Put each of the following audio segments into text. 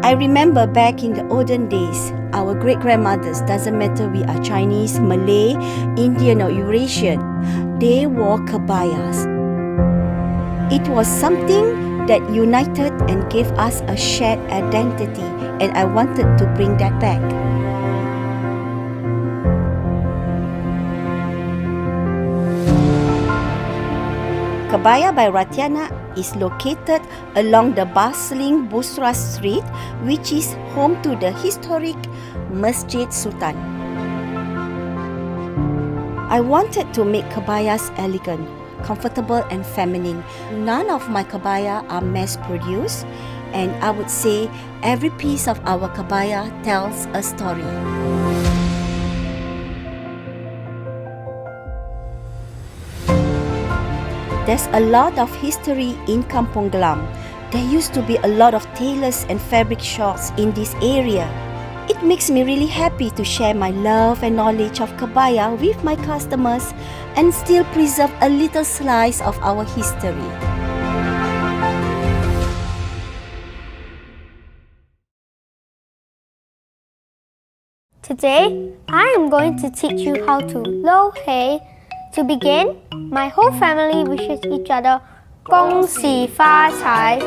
I remember back in the olden days, our great-grandmothers, doesn't matter we are Chinese, Malay, Indian or Eurasian, they wore kebayas. It was something that united and gave us a shared identity, and I wanted to bring that back. Kebaya by Ratiana is located along the bustling Busra Street, which is home to the historic Masjid Sultan. I wanted to make kebayas elegant, comfortable and feminine. None of my kebaya are mass-produced, and I would say every piece of our kebaya tells a story. There's a lot of history in Kampong Glam. There used to be a lot of tailors and fabric shops in this area. It makes me really happy to share my love and knowledge of kebaya with my customers and still preserve a little slice of our history. Today, I am going to teach you how to lo hei. To begin, my whole family wishes each other 恭喜发财.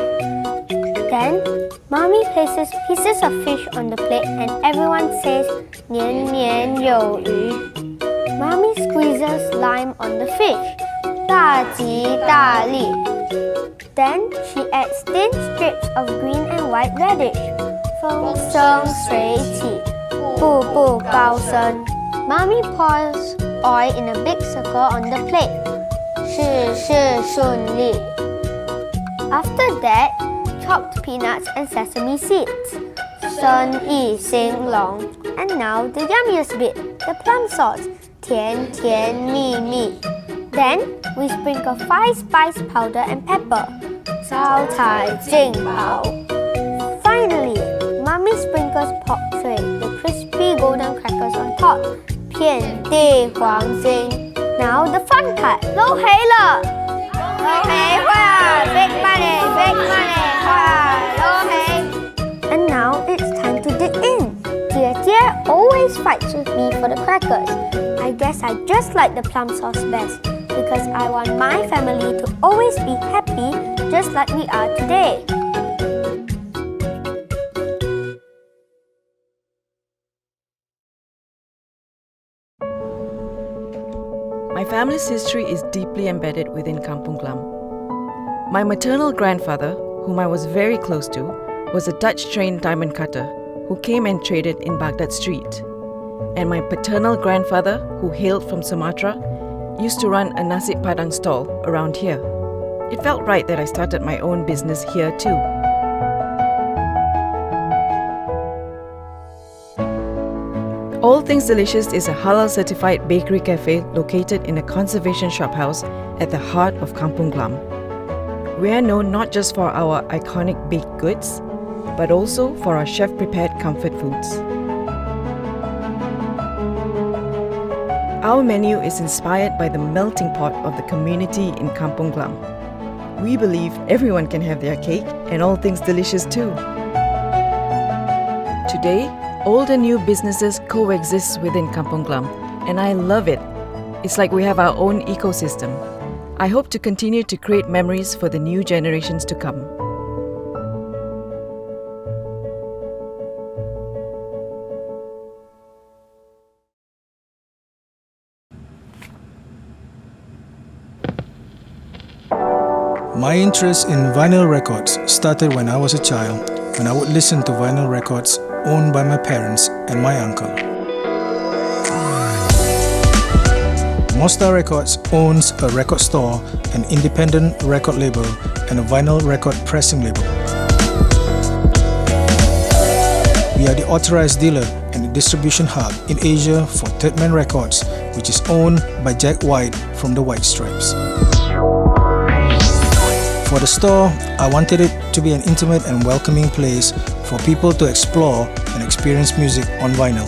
Then, Mommy places pieces of fish on the plate and everyone says 年年有余. Mommy squeezes lime on the fish. 大吉大利. Then, she adds thin strips of green and white radish. 风生水起, 步步高升. Mommy pours oil in a big circle on the plate. 事事顺利. After that, chopped peanuts and sesame seeds. 生意兴隆. And now the yummiest bit, the plum sauce. 甜甜蜜蜜. Then we sprinkle 5 spice powder and pepper. 招财进宝. Finally, Mommy sprinkles pork tray, the crispy golden crackers on top. 遍地黄金. Now the fun part, lo hei了. Lo hei hoa, big money, lo hei. And now it's time to dig in. Dear always fights with me for the crackers. I guess I just like the plum sauce best because I want my family to always be happy just like we are today. My family's history is deeply embedded within Kampong Glam. My maternal grandfather, whom I was very close to, was a Dutch-trained diamond cutter who came and traded in Baghdad Street. And my paternal grandfather, who hailed from Sumatra, used to run a nasi padang stall around here. It felt right that I started my own business here too. All Things Delicious is a halal-certified bakery cafe located in a conservation shophouse at the heart of Kampong Glam. We are known not just for our iconic baked goods, but also for our chef-prepared comfort foods. Our menu is inspired by the melting pot of the community in Kampong Glam. We believe everyone can have their cake and all things delicious too. Today, old and new businesses coexist within Kampong Glam, and I love it. It's like we have our own ecosystem. I hope to continue to create memories for the new generations to come. My interest in vinyl records started when I was a child, when I would listen to vinyl records owned by my parents and my uncle. Mosta Records owns a record store, an independent record label, and a vinyl record pressing label. We are the authorized dealer and the distribution hub in Asia for Third Man Records, which is owned by Jack White from the White Stripes. For the store, I wanted it to be an intimate and welcoming place for people to explore and experience music on vinyl.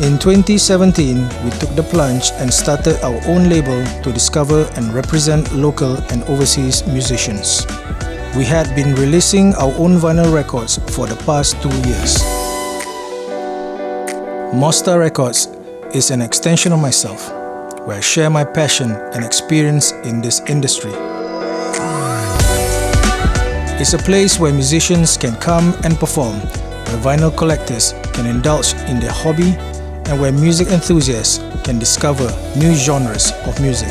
In 2017, we took the plunge and started our own label to discover and represent local and overseas musicians. we had been releasing our own vinyl records for the past 2 years. Mosta Records is an extension of myself, where I share my passion and experience in this industry. It's a place where musicians can come and perform, where vinyl collectors can indulge in their hobby, and where music enthusiasts can discover new genres of music.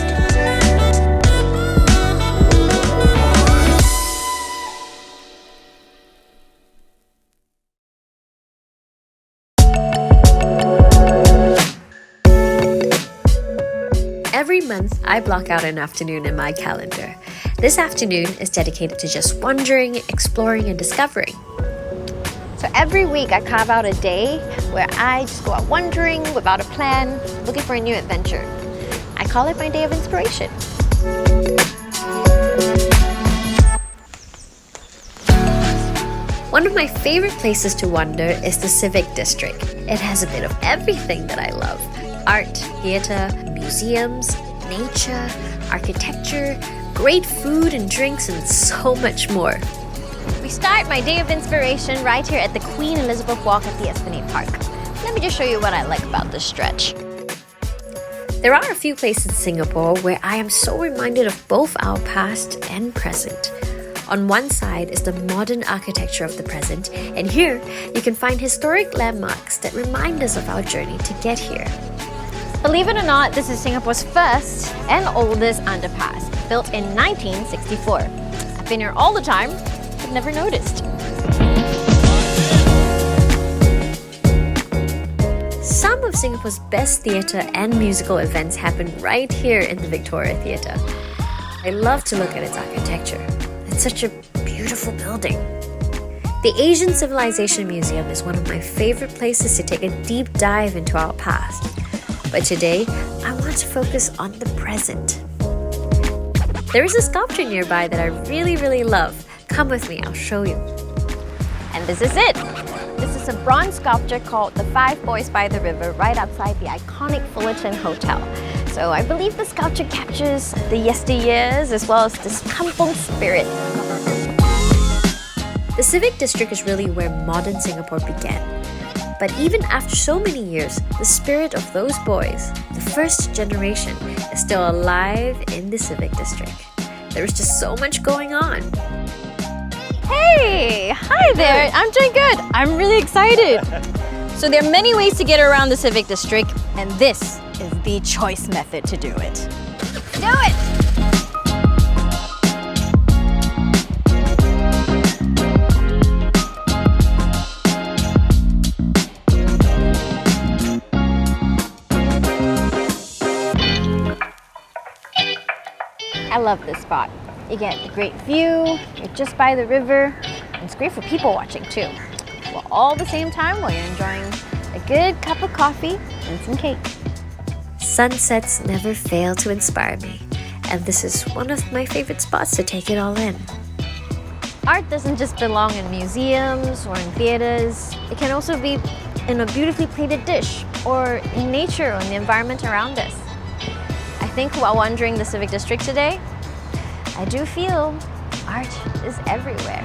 Every month, I block out an afternoon in my calendar. This afternoon is dedicated to just wandering, exploring, and discovering. So every week I carve out a day where I just go out wandering without a plan, looking for a new adventure. I call it my day of inspiration. One of my favorite places to wander is the Civic District. It has a bit of everything that I love. Art, theatre, museums, nature, architecture, great food and drinks, and so much more. We start my day of inspiration right here at the Queen Elizabeth Walk at the Esplanade Park. Let me just show you what I like about this stretch. There are a few places in Singapore where I am so reminded of both our past and present. On one side is the modern architecture of the present, and here you can find historic landmarks that remind us of our journey to get here. Believe it or not, this is Singapore's first and oldest underpass, built in 1964. I've been here all the time, but never noticed. Some of Singapore's best theatre and musical events happen right here in the Victoria Theatre. I love to look at its architecture. It's such a beautiful building. The Asian Civilization Museum is one of my favorite places to take a deep dive into our past. But today, I want to focus on the present. There is a sculpture nearby that I really love. Come with me, I'll show you. And this is it. This is a bronze sculpture called The Five Boys by the River right outside the iconic Fullerton Hotel. So I believe the sculpture captures the yesteryears as well as this kampong spirit. The Civic District is really where modern Singapore began. But even after so many years, the spirit of those boys, the first generation, is still alive in the Civic District. There is just so much going on. Hey! Hi there! I'm doing good! I'm really excited! So there are many ways to get around the Civic District, and this is the choice method to do it. Do it! I love this spot. You get a great view, you're just by the river, and it's great for people watching too. Well, all at the same time while you're enjoying a good cup of coffee and some cake. Sunsets never fail to inspire me, and this is one of my favorite spots to take it all in. Art doesn't just belong in museums or in theaters. It can also be in a beautifully plated dish or in nature or in the environment around us. I think while wandering the Civic District today, I do feel art is everywhere.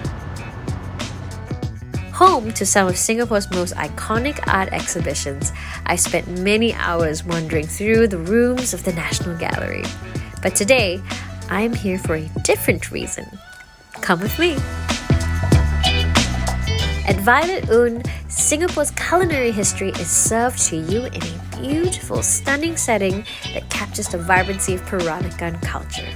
Home to some of Singapore's most iconic art exhibitions, I spent many hours wandering through the rooms of the National Gallery. But today, I am here for a different reason. Come with me. At Violet Un, Singapore's culinary history is served to you in a beautiful, stunning setting that captures the vibrancy of Peranakan culture.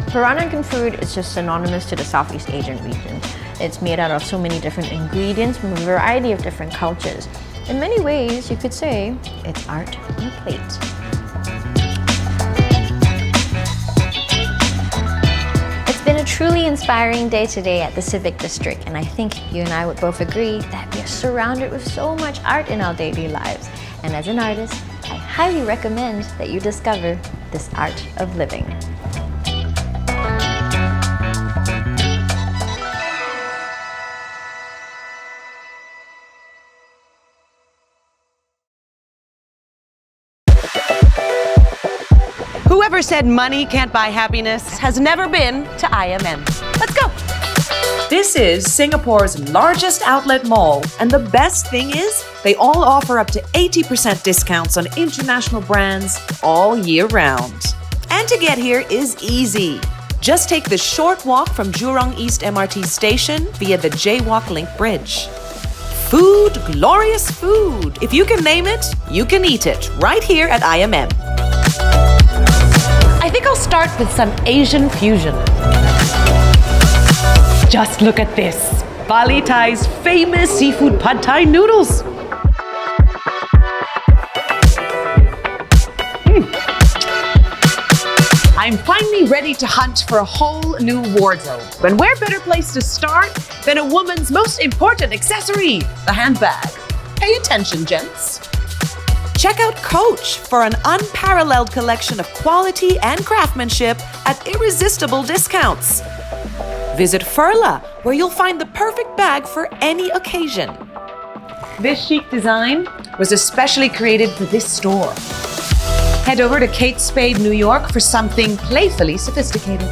Peranakan food is just synonymous to the Southeast Asian region. It's made out of so many different ingredients from a variety of different cultures. In many ways, you could say it's art on a plate. It's been a truly inspiring day today at the Civic District, and I think you and I would both agree that we are surrounded with so much art in our daily lives. And as an artist, I highly recommend that you discover this art of living. Who Whoever said money can't buy happiness has never been to IMM. Let's go. This is Singapore's largest outlet mall, and the best thing is they all offer up to 80% discounts on international brands all year round. And to get here is easy. Just take the short walk from Jurong East MRT station via the Jaywalk Link Bridge. Food, glorious food. If you can name it, you can eat it right here at IMM. I think I'll start with some Asian fusion. Just look at this. Bali Thai's famous seafood pad thai noodles. I'm finally ready to hunt for a whole new wardrobe. And where better place to start than a woman's most important accessory, the handbag. Pay attention, gents. Check out Coach for an unparalleled collection of quality and craftsmanship at irresistible discounts. Visit Furla, where you'll find the perfect bag for any occasion. This chic design was especially created for this store. Head over to Kate Spade, New York for something playfully sophisticated.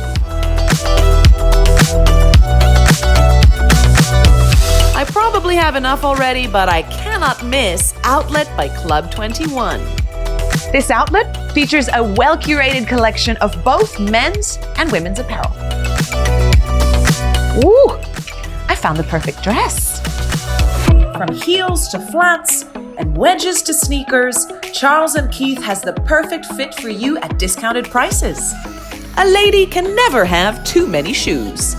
I probably have enough already, but I cannot miss Outlet by Club 21. This outlet features a well-curated collection of both men's and women's apparel. Ooh, I found the perfect dress. From heels to flats and wedges to sneakers, Charles & Keith has the perfect fit for you at discounted prices. A lady can never have too many shoes.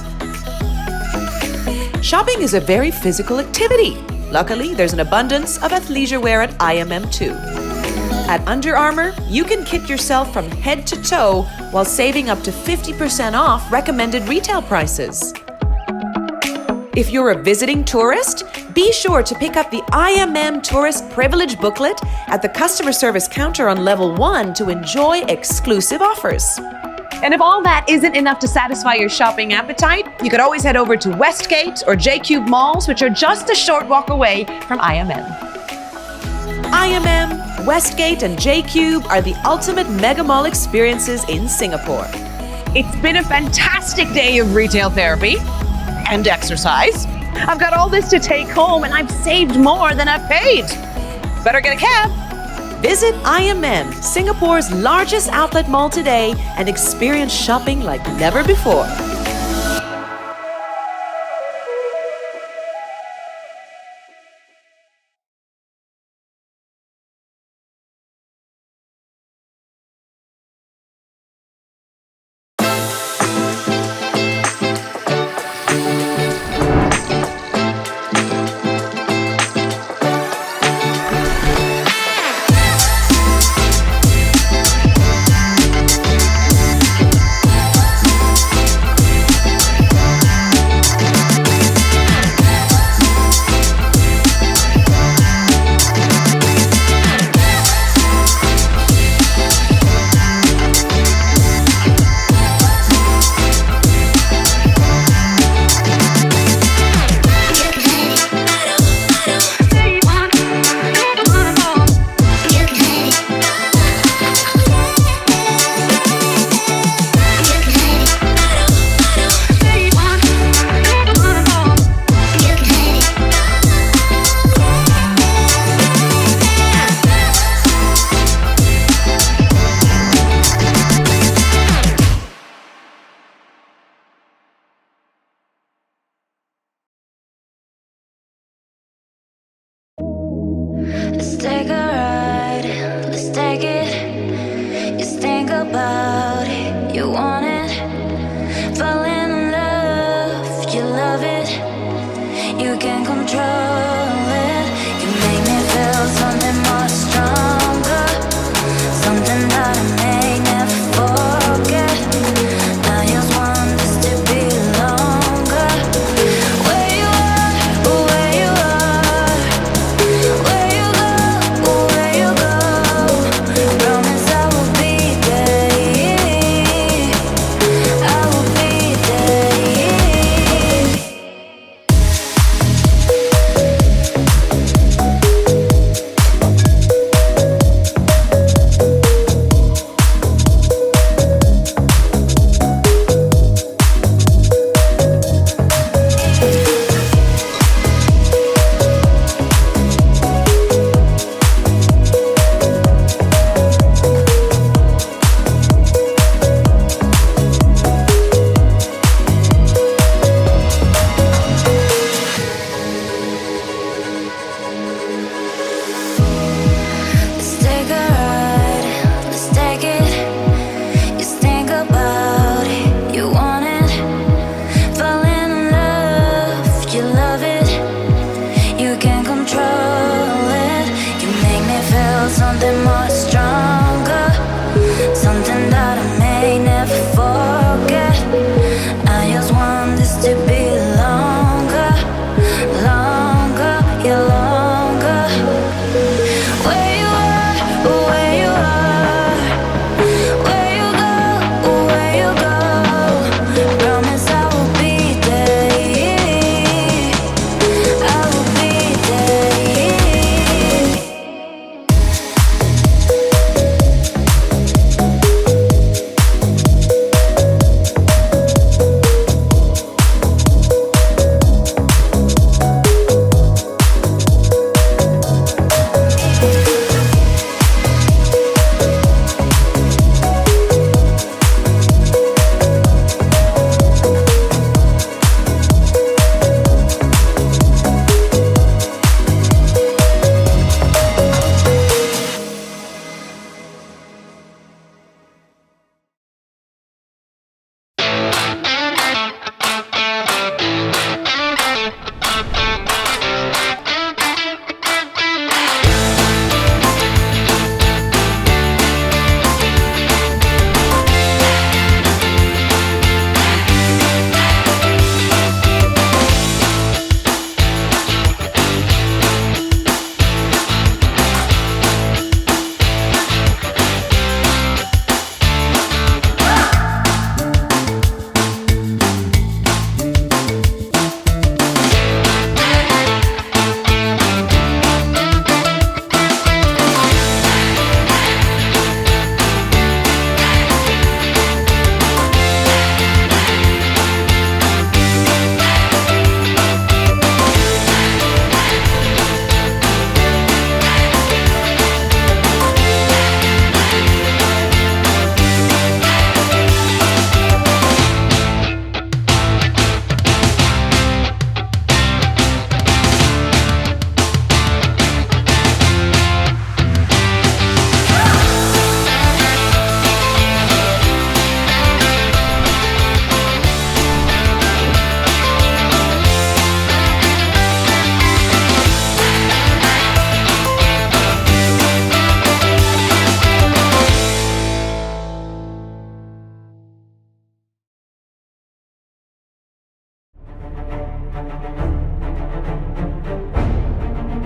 Shopping is a very physical activity. Luckily, there's an abundance of athleisure wear at IMM too. At Under Armour, you can kit yourself from head to toe while saving up to 50% off recommended retail prices. If you're a visiting tourist, be sure to pick up the IMM Tourist Privilege booklet at the customer service counter on level 1 to enjoy exclusive offers. And if all that isn't enough to satisfy your shopping appetite, you could always head over to Westgate or J-Cube malls, which are just a short walk away from IMM. IMM, Westgate, and J-Cube are the ultimate mega mall experiences in Singapore. It's been a fantastic day of retail therapy and exercise. I've got all this to take home and I've saved more than I've paid. Better get a cab. Visit IMM, Singapore's largest outlet mall today, and experience shopping like never before. something that I may never forget. I just want this to be longer, longer, yeah, longer. Where you are, where you are, where you go, where you go. Promise I will be there, I will be there.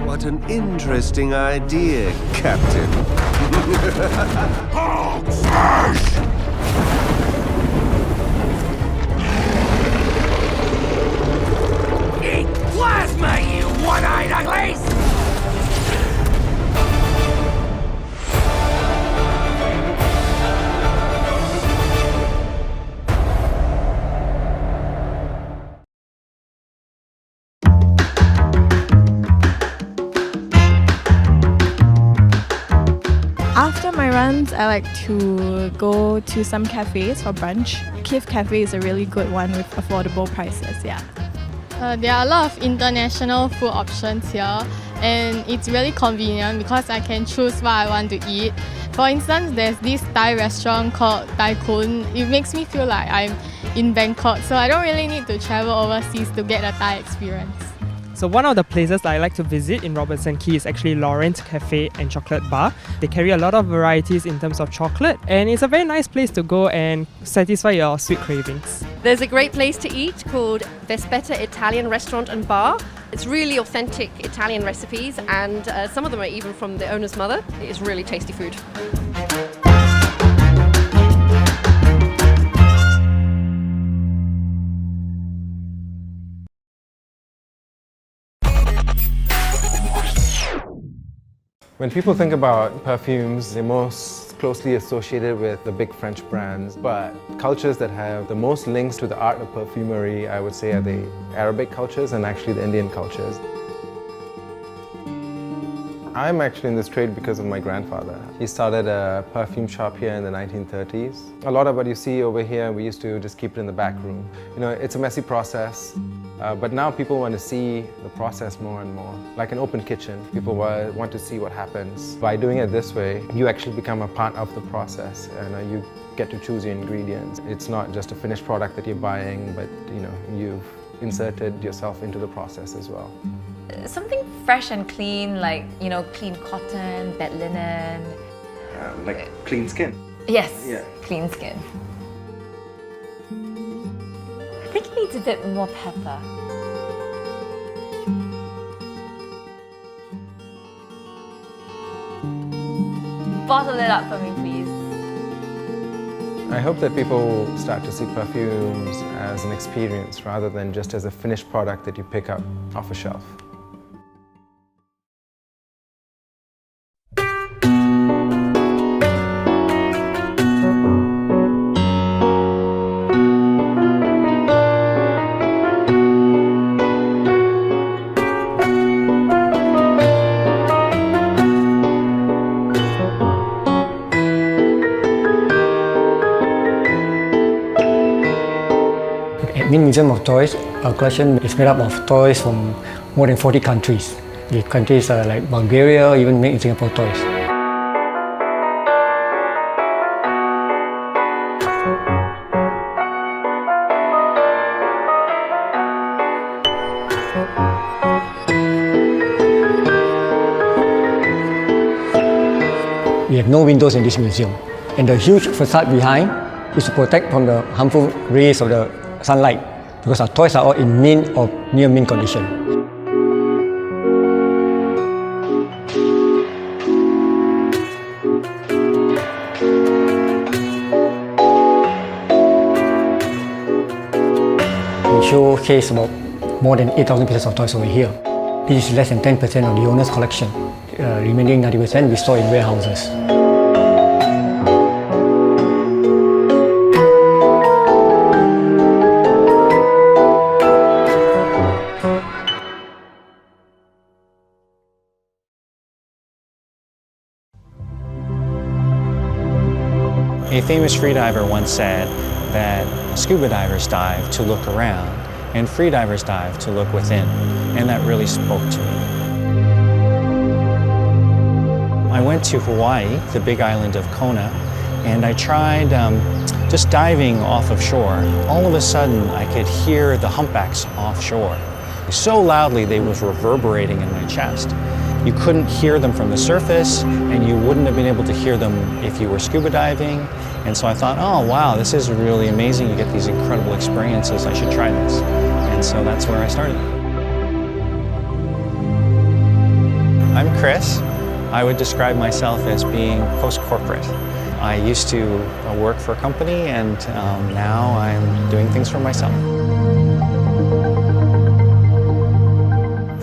What an interesting idea, Captain. Eat plasma, you one-eyed uglies! After my runs, I like to go to some cafes for brunch. Kif Cafe is a really good one with affordable prices, yeah. There are a lot of international food options here, and it's really convenient because I can choose what I want to eat. For instance, there's this Thai restaurant called Thai Kun. It makes me feel like I'm in Bangkok, so I don't really need to travel overseas to get a Thai experience. So one of the places I like to visit in Robertson Quay is actually Lawrence Cafe and Chocolate Bar. They carry a lot of varieties in terms of chocolate, and it's a very nice place to go and satisfy your sweet cravings. There's a great place to eat called Vespa Italian Restaurant and Bar. It's really authentic Italian recipes, and some of them are even from the owner's mother. It's really tasty food. When people think about perfumes, they're most closely associated with the big French brands, but cultures that have the most links to the art of perfumery, I would say, are the Arabic cultures and actually the Indian cultures. I'm actually in this trade because of my grandfather. He started a perfume shop here in the 1930s. A lot of what you see over here, we used to just keep it in the back room. You know, it's a messy process, but now people want to see the process more and more. Like an open kitchen, people want to see what happens. By doing it this way, you actually become a part of the process, and you get to choose your ingredients. It's not just a finished product that you're buying, but you've inserted yourself into the process as well. Something fresh and clean, like clean cotton, bed linen. Like clean skin. Yes, clean skin. I think it needs a bit more pepper. Bottle it up for me, please. I hope that people start to see perfumes as an experience rather than just as a finished product that you pick up off a shelf. Admin Museum of Toys, our collection is made up of toys from more than 40 countries. The countries are like Bulgaria, even made in Singapore toys. We have no windows in this museum, and the huge facade behind is to protect from the harmful rays of the sunlight, because our toys are all in mint or near mint condition. We showcase about more than 8,000 pieces of toys over here. This is less than 10% of the owner's collection. Remaining 90% we store in warehouses. A famous freediver once said that scuba divers dive to look around and freedivers dive to look within, and that really spoke to me. I went to Hawaii, the big island of Kona, and I tried just diving off of shore. All of a sudden I could hear the humpbacks offshore. So loudly they was reverberating in my chest. You couldn't hear them from the surface, and you wouldn't have been able to hear them if you were scuba diving. And so I thought, oh wow, this is really amazing. You get these incredible experiences. I should try this. And so that's where I started. I'm Chris. I would describe myself as being post-corporate. I used to work for a company, and now I'm doing things for myself.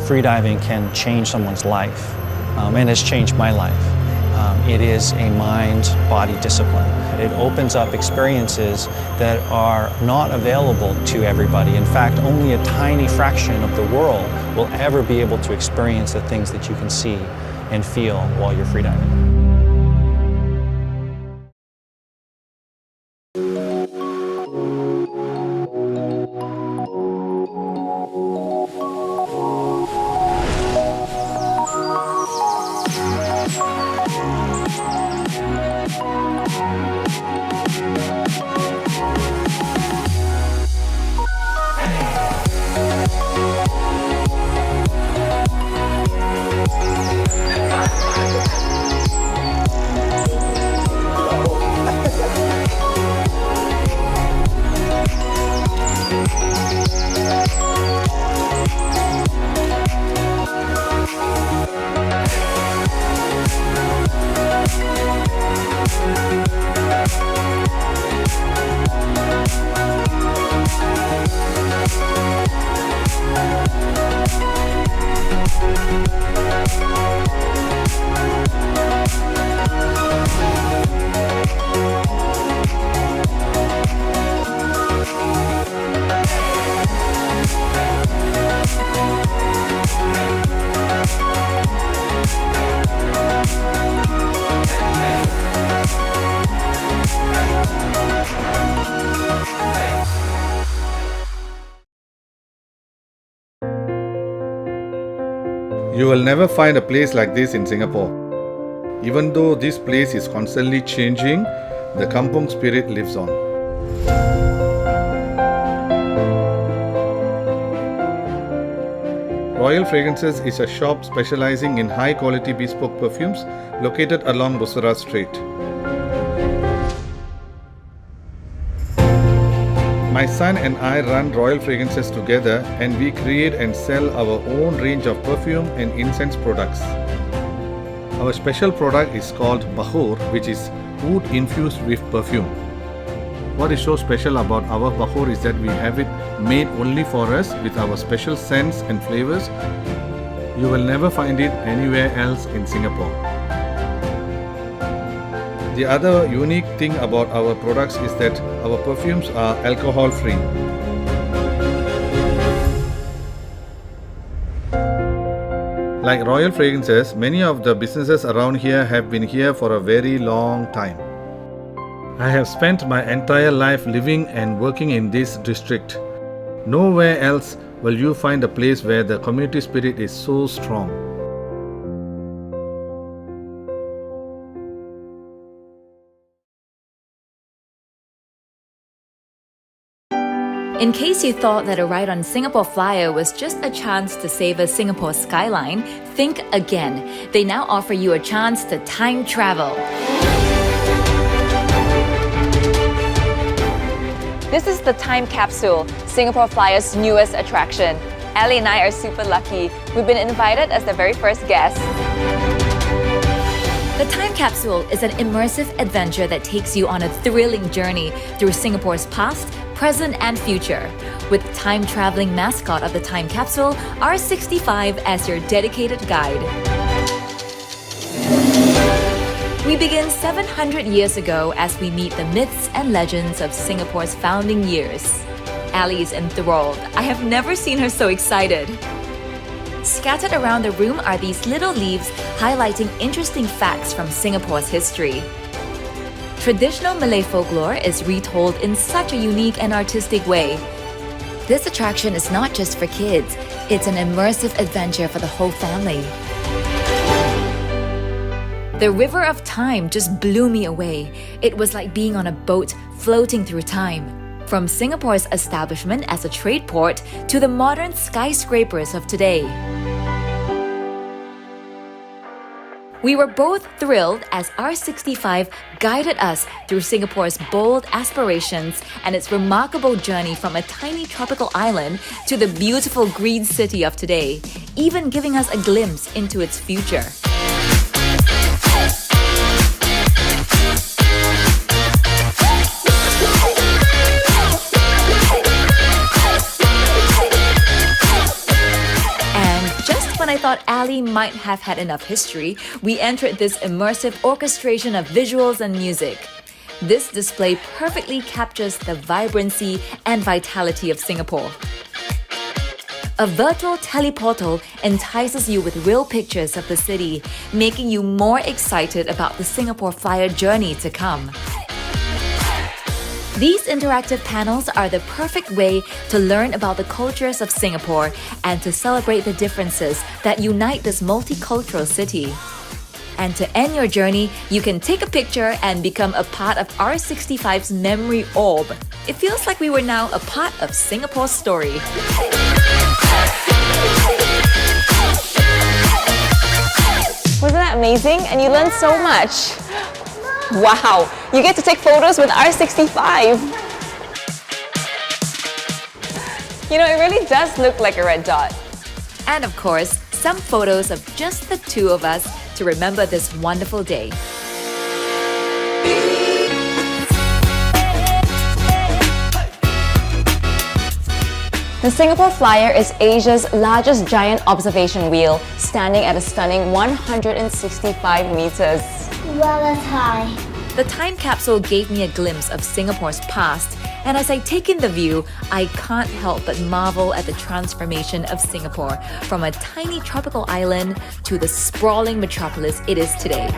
Freediving can change someone's life, and has changed my life. It is a mind-body discipline. It opens up experiences that are not available to everybody. In fact, only a tiny fraction of the world will ever be able to experience the things that you can see and feel while you're freediving. You will never find a place like this in Singapore. Even though this place is constantly changing, the Kampong spirit lives on. Royal Fragrances is a shop specializing in high-quality bespoke perfumes located along Bussorah Street. My son and I run Royal Fragrances together, and we create and sell our own range of perfume and incense products. Our special product is called Bahur, which is wood infused with perfume. What is so special about our Bahur is that we have it made only for us with our special scents and flavors. You will never find it anywhere else in Singapore. The other unique thing about our products is that our perfumes are alcohol free. Like Royal Fragrances, many of the businesses around here have been here for a very long time. I have spent my entire life living and working in this district. Nowhere else will you find a place where the community spirit is so strong. In case you thought that a ride on Singapore Flyer was just a chance to savor Singapore's skyline, think again. They now offer you a chance to time travel. This is the time capsule, Singapore Flyer's newest attraction. Ali and I are super lucky. We've been invited as the very first guests. The time capsule is an immersive adventure that takes you on a thrilling journey through Singapore's past, present and future. With time-traveling mascot of the time capsule, R65 as your dedicated guide. We begin 700 years ago as we meet the myths and legends of Singapore's founding years. Ali is enthralled. I have never seen her so excited. Scattered around the room are these little leaves highlighting interesting facts from Singapore's history. Traditional Malay folklore is retold in such a unique and artistic way. This attraction is not just for kids, it's an immersive adventure for the whole family. The River of Time just blew me away. It was like being on a boat floating through time. From Singapore's establishment as a trade port to the modern skyscrapers of today. We were both thrilled as R65 guided us through Singapore's bold aspirations and its remarkable journey from a tiny tropical island to the beautiful green city of today, even giving us a glimpse into its future. When I thought Ali might have had enough history, we entered this immersive orchestration of visuals and music. This display perfectly captures the vibrancy and vitality of Singapore. A virtual teleportal entices you with real pictures of the city, making you more excited about the Singapore Flyer journey to come. These interactive panels are the perfect way to learn about the cultures of Singapore and to celebrate the differences that unite this multicultural city. And to end your journey, you can take a picture and become a part of R65's memory orb. It feels like we were now a part of Singapore's story. Wasn't that amazing? And you learned so much. Wow, you get to take photos with R65. You know, it really does look like a red dot. And of course, some photos of just the two of us to remember this wonderful day. The Singapore Flyer is Asia's largest giant observation wheel, standing at a stunning 165 meters. Well, that's high. The time capsule gave me a glimpse of Singapore's past, and as I take in the view, I can't help but marvel at the transformation of Singapore from a tiny tropical island to the sprawling metropolis it is today.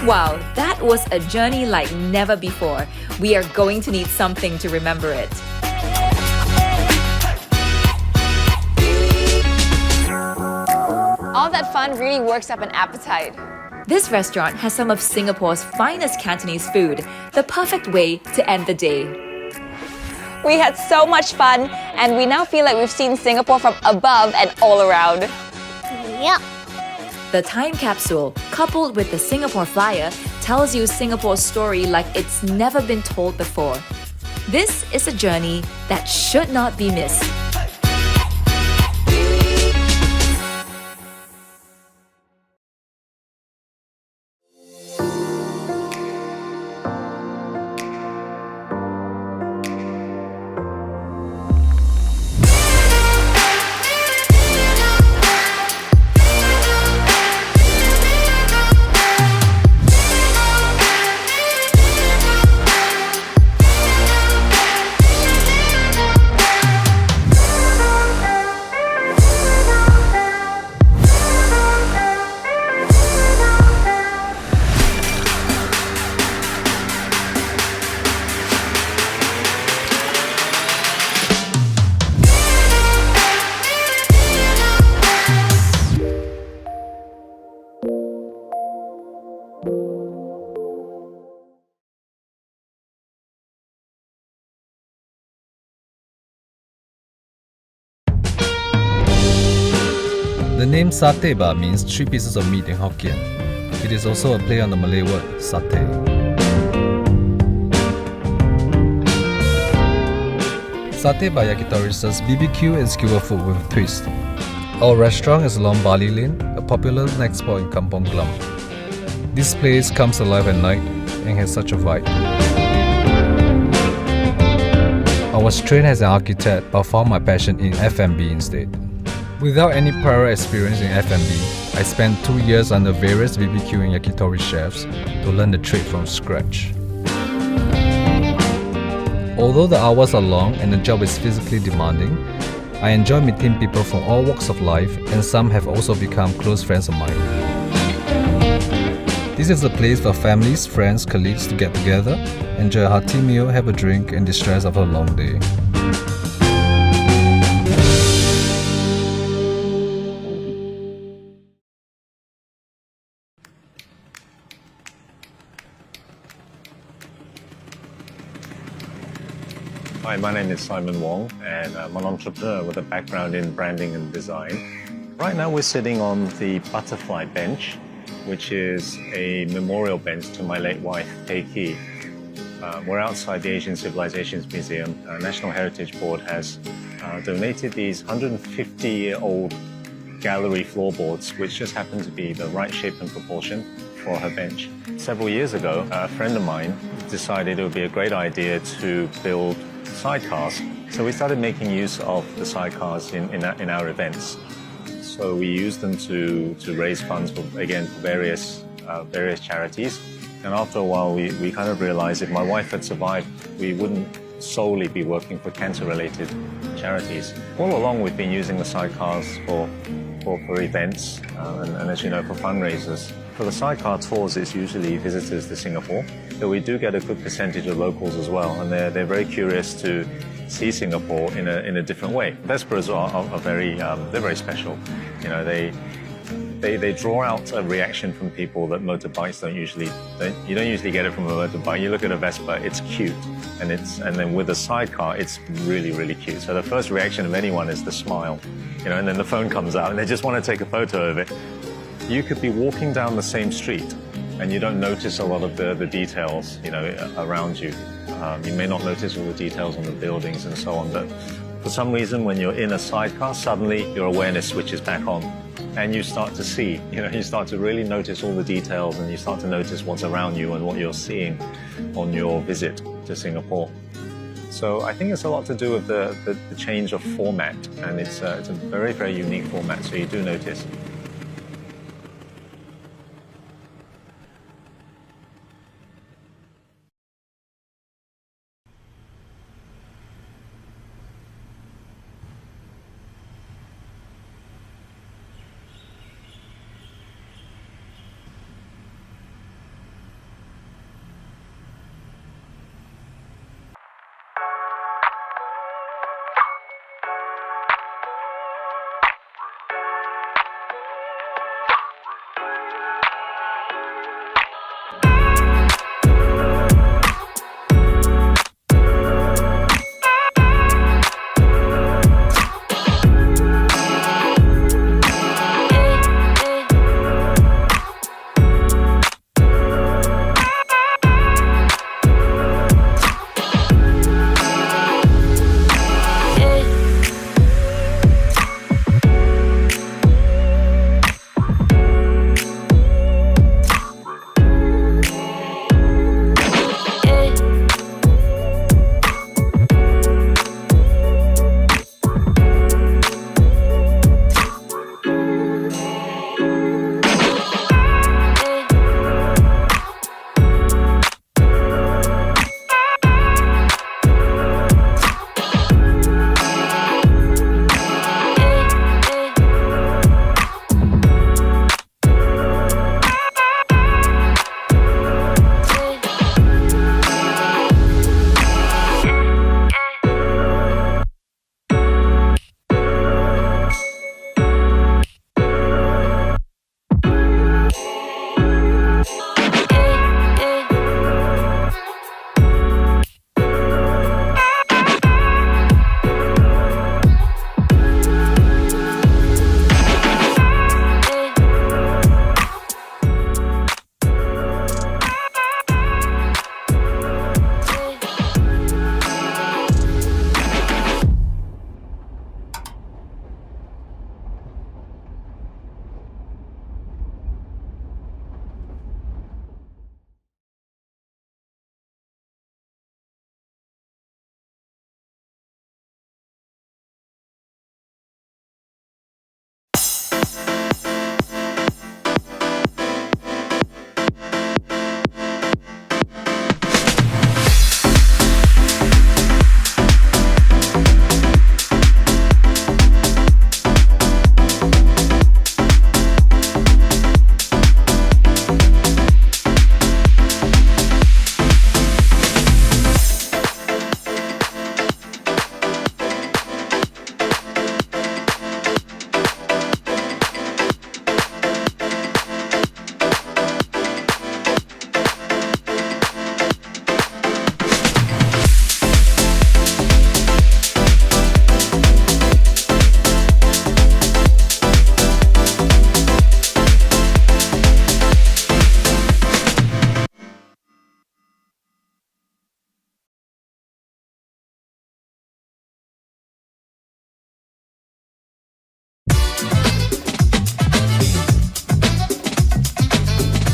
Wow, that was a journey like never before. We are going to need something to remember it. All that fun really works up an appetite. This restaurant has some of Singapore's finest Cantonese food, the perfect way to end the day. We had so much fun, and we now feel like we've seen Singapore from above and all around. Yep. The time capsule, coupled with the Singapore Flyer, tells you Singapore's story like it's never been told before. This is a journey that should not be missed. The name satay bar means 3 pieces of meat in Hokkien. It is also a play on the Malay word satay. Satay bar Yakitori serves BBQ and skewer food with a twist. Our restaurant is along Bali Lane, a popular snack spot in Kampong Glam. This place comes alive at night and has such a vibe. I was trained as an architect but found my passion in F&B instead. Without any prior experience in F&B, I spent 2 years under various BBQ and yakitori chefs to learn the trade from scratch. Although the hours are long and the job is physically demanding, I enjoy meeting people from all walks of life, and some have also become close friends of mine. This is a place for families, friends, colleagues to get together, enjoy a hearty meal, have a drink and distress after a long day. Hi, my name is Simon Wong, and I'm an entrepreneur with a background in branding and design. Right now we're sitting on the butterfly bench, which is a memorial bench to my late wife, Pei Ki. We're outside the Asian Civilizations Museum. National Heritage Board has donated these 150-year-old gallery floorboards, which just happen to be the right shape and proportion for her bench. Several years ago, a friend of mine decided it would be a great idea to build sidecars. So we started making use of the sidecars in our events. So we used them to raise funds for, again, for various charities. And after a while, we kind of realized if my wife had survived, we wouldn't solely be working for cancer-related charities. All along, we've been using the sidecars for events and as you know, for fundraisers. For the sidecar tours, it's usually visitors to Singapore, but we do get a good percentage of locals as well, and they're very curious to see Singapore in a different way. Vespas are very special. You know, they draw out a reaction from people that motorbikes you don't usually get it from a motorbike. You look at a Vespa, it's cute, and then with a sidecar, it's really, really cute. So the first reaction of anyone is the smile, you know, and then the phone comes out and they just want to take a photo of it. You could be walking down the same street and you don't notice a lot of the details, you know, around you. You may not notice all the details on the buildings and so on, but for some reason, when you're in a sidecar, suddenly your awareness switches back on and you start to see, you know, you start to really notice all the details and you start to notice what's around you and what you're seeing on your visit to Singapore. So I think it's a lot to do with the change of format, and it's a very, very unique format, so you do notice.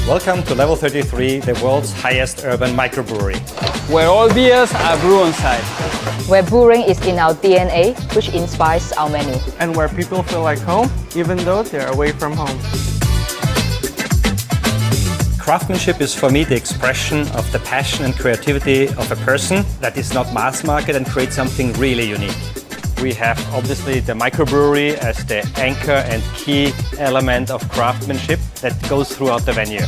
Welcome to Level 33, the world's highest urban microbrewery. Where all beers are brewed on site. Where brewing is in our DNA, which inspires our menu. And where people feel like home, even though they're away from home. Craftsmanship is for me the expression of the passion and creativity of a person that is not mass market and creates something really unique. We have obviously the microbrewery as the anchor and key element of craftsmanship that goes throughout the venue.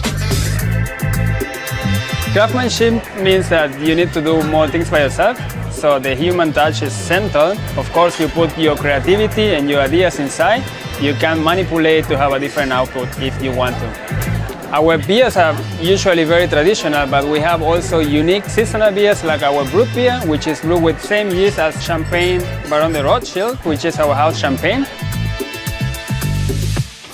Craftsmanship means that you need to do more things by yourself, so the human touch is central. Of course, you put your creativity and your ideas inside. You can manipulate to have a different output if you want to. Our beers are usually very traditional, but we have also unique seasonal beers like our brut beer, which is brewed with same yeast as Champagne Baron de Rothschild, which is our house champagne.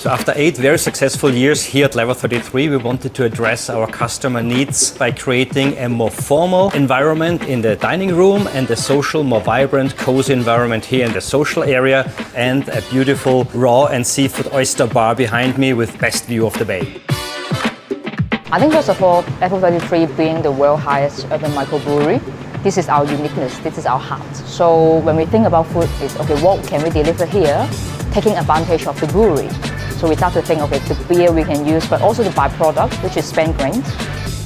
So after 8 very successful years here at Level 33, we wanted to address our customer needs by creating a more formal environment in the dining room and a social, more vibrant, cozy environment here in the social area, and a beautiful raw and seafood oyster bar behind me with best view of the bay. I think first of all, Level 33 being the world's highest urban microbrewery, this is our uniqueness, this is our heart. So when we think about food, it's okay, what can we deliver here, taking advantage of the brewery. So we start to think, okay, the beer we can use, but also the byproduct, which is spent grains.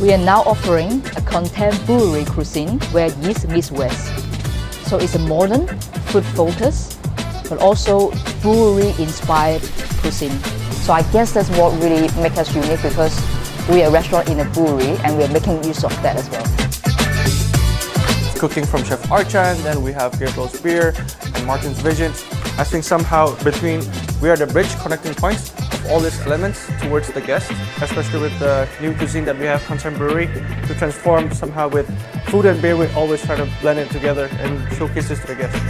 We are now offering a contemporary cuisine where yeast meets West. So it's a modern, food-focused, but also brewery-inspired cuisine. So I guess that's what really makes us unique, because we are a restaurant in a brewery and we are making use of that as well. Cooking from Chef Archan, then we have Gabriel's Beer and Martin's Vision. I think somehow we are the bridge connecting points of all these elements towards the guest, especially with the new cuisine that we have, contemporary, to transform somehow with food and beer. We always try to blend it together and showcase this to the guests.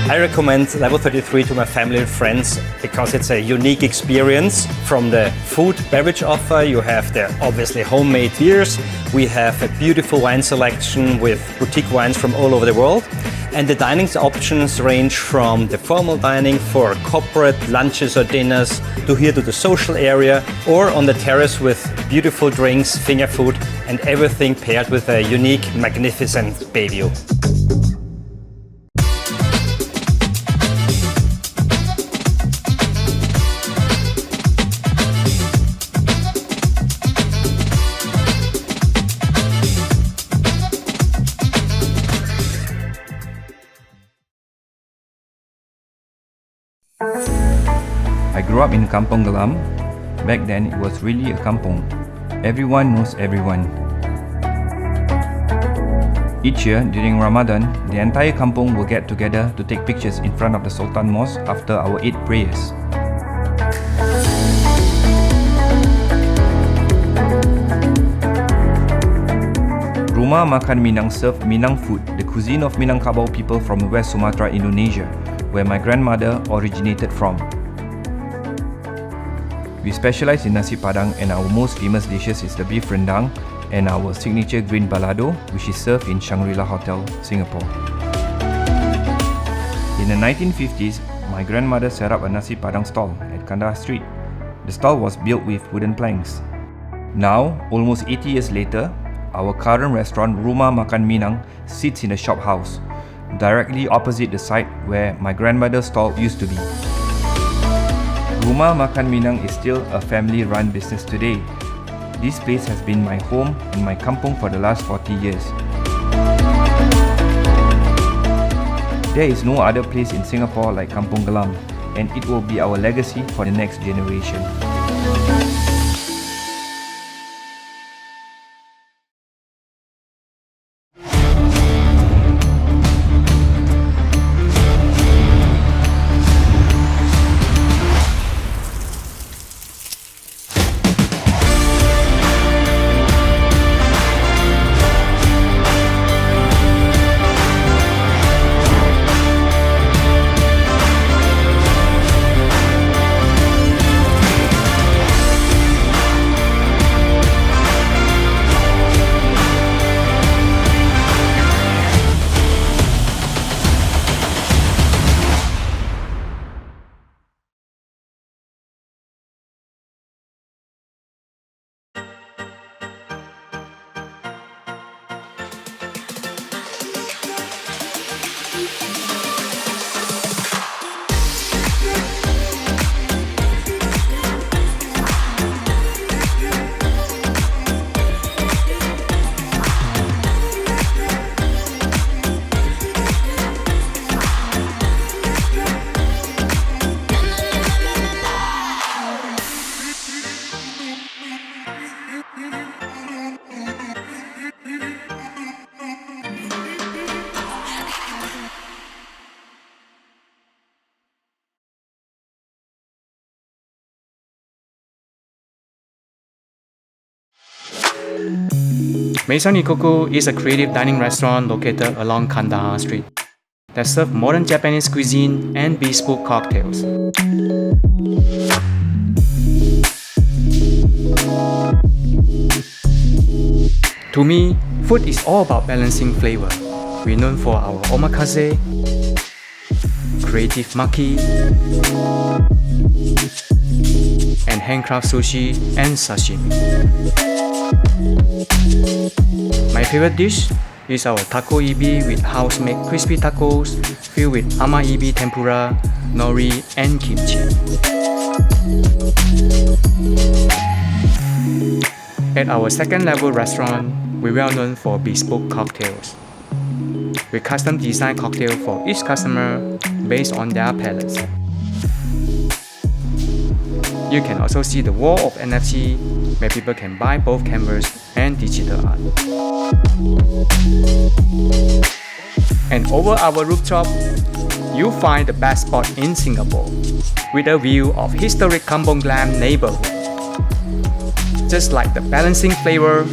I recommend Level 33 to my family and friends because it's a unique experience. From the food beverage offer, you have the obviously homemade beers. We have a beautiful wine selection with boutique wines from all over the world. And the dining options range from the formal dining for corporate lunches or dinners to here to the social area, or on the terrace with beautiful drinks, finger food, and everything paired with a unique, magnificent bay view. I grew up in Kampong Glam. Back then, it was really a kampong. Everyone knows everyone. Each year, during Ramadan, the entire kampong will get together to take pictures in front of the Sultan Mosque after our Eid prayers. Rumah Makan Minang served Minang food, the cuisine of Minangkabau people from West Sumatra, Indonesia, where my grandmother originated from. We specialize in nasi padang, and our most famous dishes is the beef rendang and our signature green balado, which is served in Shangri-La Hotel, Singapore. In the 1950s, my grandmother set up a nasi padang stall at Kandahar Street. The stall was built with wooden planks. Now, almost 80 years later, our current restaurant, Rumah Makan Minang, sits in a shop house, directly opposite the site where my grandmother's stall used to be. Rumah Makan Minang is still a family-run business today. This place has been my home and my kampong for the last 40 years. There is no other place in Singapore like Kampong Glam, and it will be our legacy for the next generation. Maison Ikoku is a creative dining restaurant located along Kandahar Street that serves modern Japanese cuisine and bespoke cocktails. To me, food is all about balancing flavor. We're known for our omakase, creative maki, and handcraft sushi and sashimi. My favorite dish is our taco ibi with house-made crispy tacos filled with ama ibi tempura, nori, and kimchi. At our second-level restaurant, we're well known for bespoke cocktails. We custom design cocktails for each customer based on their palates. You can also see the wall of NFT where people can buy both canvas and digital art. And over our rooftop, you'll find the best spot in Singapore with a view of historic Kampong Glam neighborhood. Just like the balancing flavor,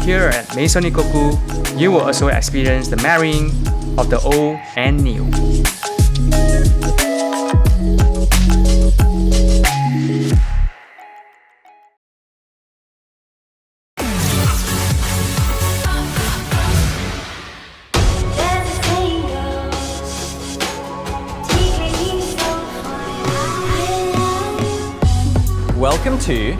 here at Maison Ikoku, you will also experience the marrying of the old and new. Welcome to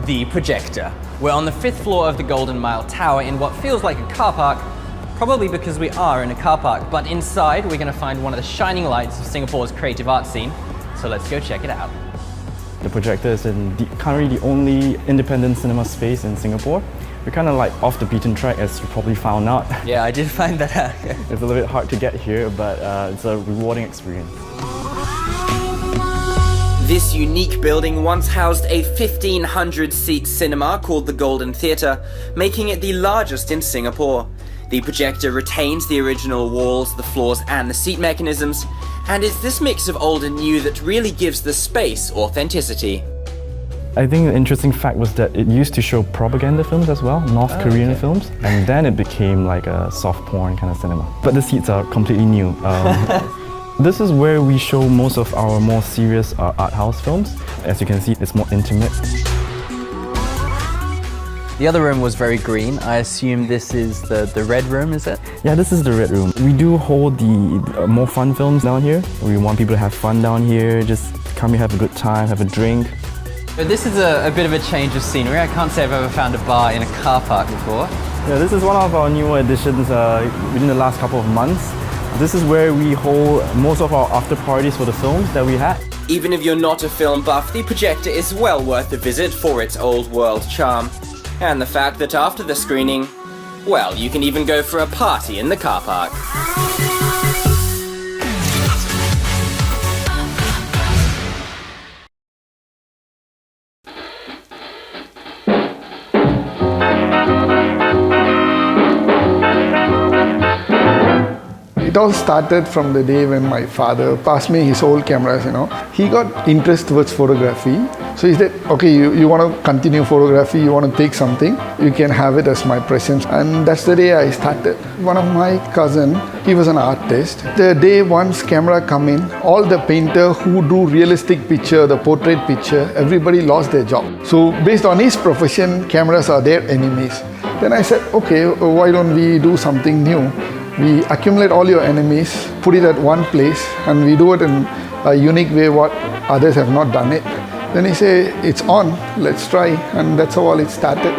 The Projector. We're on the 5th floor of the Golden Mile Tower in what feels like a car park, probably because we are in a car park, but inside we're going to find one of the shining lights of Singapore's creative art scene, so let's go check it out. The Projector is currently the only independent cinema space in Singapore. We're kind of like off the beaten track, as you probably found out. Yeah, I did find that out. It's a little bit hard to get here, but it's a rewarding experience. This unique building once housed a 1,500-seat cinema called the Golden Theatre, making it the largest in Singapore. The projector retains the original walls, the floors and the seat mechanisms, and it's this mix of old and new that really gives the space authenticity. I think the interesting fact was that it used to show propaganda films as well, North Korean films, and then it became like a soft porn kind of cinema. But the seats are completely new. This is where we show most of our more serious art house films. As you can see, it's more intimate. The other room was very green. I assume this is the red room, is it? Yeah, this is the red room. We do hold the more fun films down here. We want people to have fun down here, just come here, have a good time, have a drink. So this is a bit of a change of scenery. I can't say I've ever found a bar in a car park before. Yeah, this is one of our newer additions within the last couple of months. This is where we hold most of our after parties for the films that we had. Even if you're not a film buff, the projector is well worth a visit for its old world charm. And the fact that after the screening, well, you can even go for a party in the car park. It all started from the day when my father passed me his old cameras, He got interest towards photography. So he said, okay, you want to continue photography, you want to take something, you can have it as my present. And that's the day I started. One of my cousin, he was an artist. The day once camera come in, all the painter who do realistic picture, the portrait picture, everybody lost their job. So based on his profession, cameras are their enemies. Then I said, okay, why don't we do something new? We accumulate all your enemies, put it at one place, and we do it in a unique way what others have not done it. Then he said, it's on, let's try, and that's how all it started.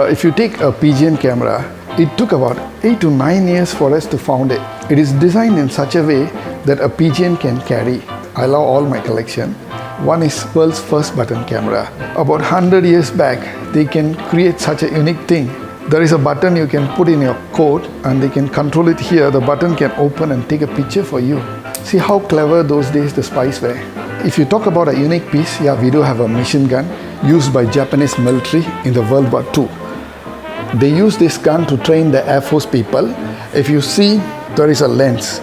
If you take a pigeon camera, it took about 8 to 9 years for us to found it. It is designed in such a way that a pigeon can carry. I love all my collection. One is world's first button camera. About 100 years back, they can create such a unique thing. There is a button you can put in your coat and they can control it here. The button can open and take a picture for you. See how clever those days the spies were. If you talk about a unique piece, yeah, we do have a machine gun used by Japanese military in the World War II. They use this gun to train the Air Force people. If you see, there is a lens.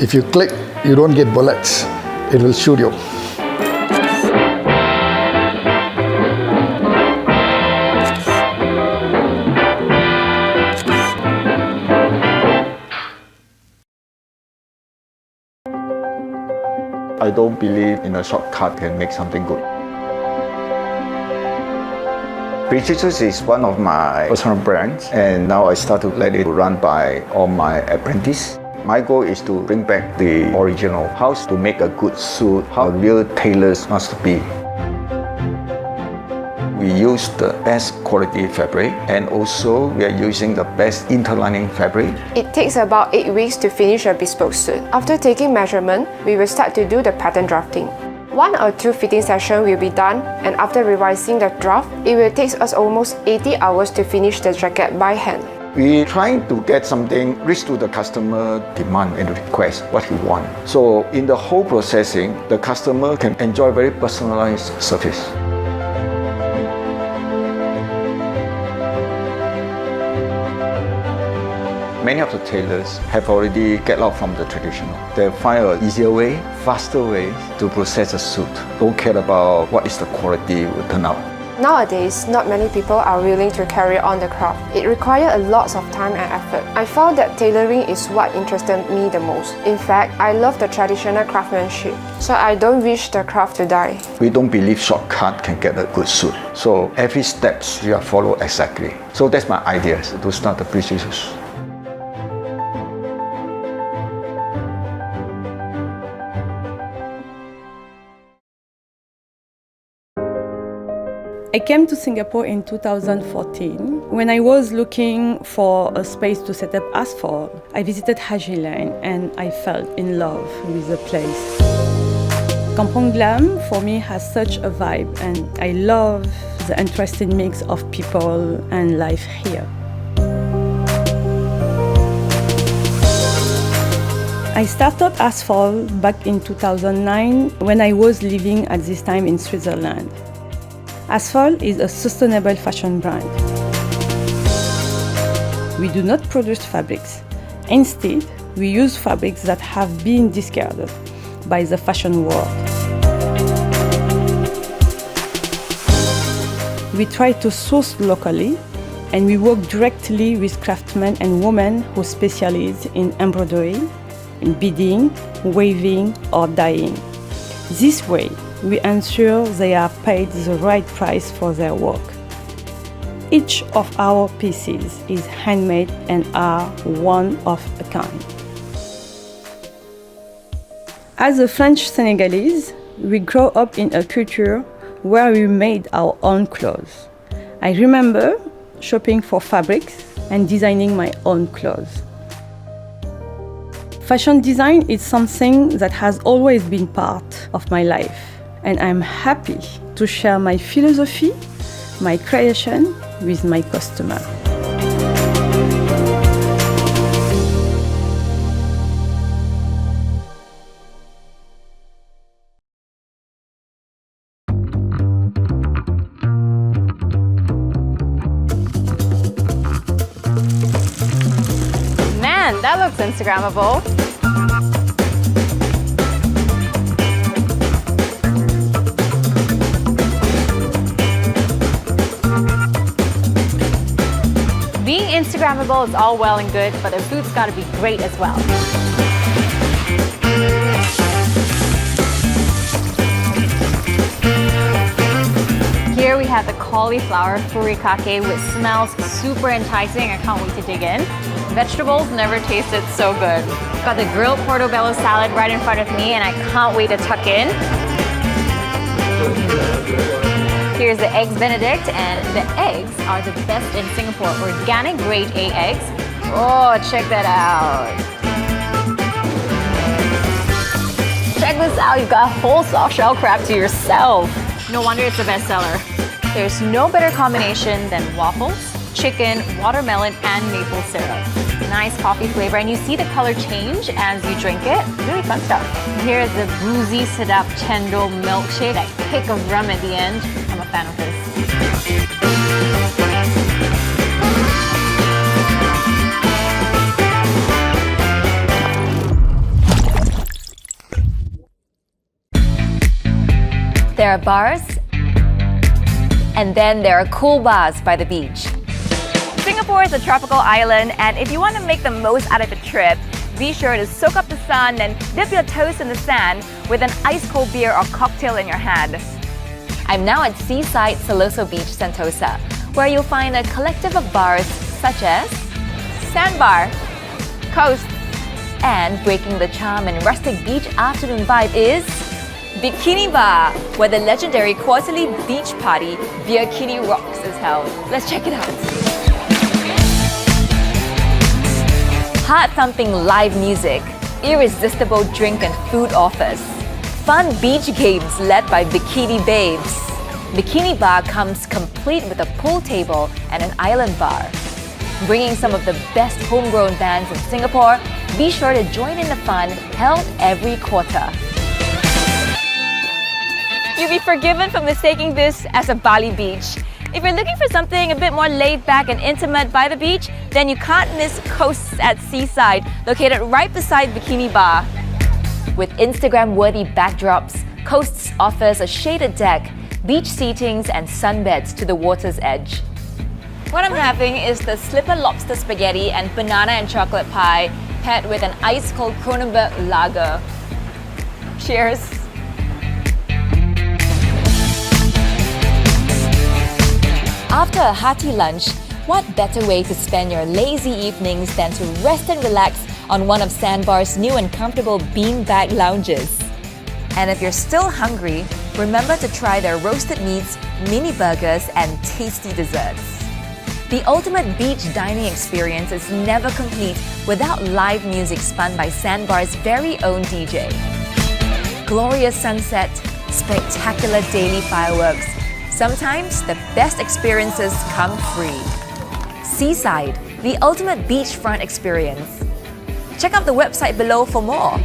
If you click, you don't get bullets. It will shoot you. I don't believe in a shortcut can make something good. Beachside is one of my personal brands, and now I start to let it run by all my apprentices. My goal is to bring back the original, how to make a good suit, how real tailors must be. We use the best quality fabric, and also we are using the best interlining fabric. It takes about 8 weeks to finish a bespoke suit. After taking measurement, we will start to do the pattern drafting. 1 or 2 fitting sessions will be done, and after revising the draft, it will take us almost 80 hours to finish the jacket by hand. We're trying to get something reach to the customer demand and request what he wants. So in the whole processing, the customer can enjoy very personalized service. Many of the tailors have already get out from the traditional. They find an easier way, faster way to process a suit. Don't care about what is the quality will turn out. Nowadays, not many people are willing to carry on the craft. It requires a lot of time and effort. I found that tailoring is what interested me the most. In fact, I love the traditional craftsmanship, so I don't wish the craft to die. We don't believe shortcut can get a good suit. So every steps you are follow exactly. So that's my idea to start the business. I came to Singapore in 2014. When I was looking for a space to set up asphalt, I visited Haji Lane and I fell in love with the place. Kampong Glam for me has such a vibe, and I love the interesting mix of people and life here. I started asphalt back in 2009 when I was living at this time in Switzerland. Asphalt is a sustainable fashion brand. We do not produce fabrics. Instead, we use fabrics that have been discarded by the fashion world. We try to source locally, and we work directly with craftsmen and women who specialize in embroidery, in beading, weaving, or dyeing. This way, we ensure they are paid the right price for their work. Each of our pieces is handmade and are one of a kind. As a French Senegalese, we grew up in a culture where we made our own clothes. I remember shopping for fabrics and designing my own clothes. Fashion design is something that has always been part of my life, and I'm happy to share my philosophy, my creation with my customer. Man, that looks Instagrammable. Being Instagrammable is all well and good, but the food's gotta be great as well. Here we have the cauliflower furikake, which smells super enticing. I can't wait to dig in. Vegetables never tasted so good. Got the grilled portobello salad right in front of me, and I can't wait to tuck in. Here's the eggs Benedict, and the eggs are the best in Singapore, organic grade A eggs. Oh, check that out. Check this out, you've got a whole soft shell crab to yourself. No wonder it's a bestseller. There's no better combination than waffles, chicken, watermelon, and maple syrup. Nice coffee flavor, and you see the color change as you drink it. Really fun stuff. Here's the boozy sedap cendol milkshake. That kick of rum at the end. I'm a fan of this. There are bars, and then there are cool bars by the beach. Singapore is a tropical island, and if you want to make the most out of a trip, be sure to soak up the sun and dip your toes in the sand with an ice-cold beer or cocktail in your hand. I'm now at Seaside Siloso Beach, Sentosa, where you'll find a collective of bars such as Sandbar, Coast, and breaking the charm and rustic beach afternoon vibe is Bikini Bar, where the legendary quarterly beach party Bikini Rocks is held. Let's check it out. Heart-thumping live music, irresistible drink and food offers, fun beach games led by Bikini Babes. Bikini Bar comes complete with a pool table and an island bar. Bringing some of the best homegrown bands in Singapore, be sure to join in the fun held every quarter. You'll be forgiven for mistaking this as a Bali beach. If you're looking for something a bit more laid back and intimate by the beach, then you can't miss Coasts at Seaside, located right beside Bikini Bar. With Instagram-worthy backdrops, Coasts offers a shaded deck, beach seatings and sunbeds to the water's edge. What I'm having is the slipper lobster spaghetti and banana and chocolate pie paired with an ice-cold Kronenbourg lager. Cheers! After a hearty lunch, what better way to spend your lazy evenings than to rest and relax on one of Sandbar's new and comfortable beanbag lounges? And if you're still hungry, remember to try their roasted meats, mini burgers, and tasty desserts. The ultimate beach dining experience is never complete without live music spun by Sandbar's very own DJ. Glorious sunset, spectacular daily fireworks. Sometimes the best experiences come free. Seaside, the ultimate beachfront experience. Check out the website below for more.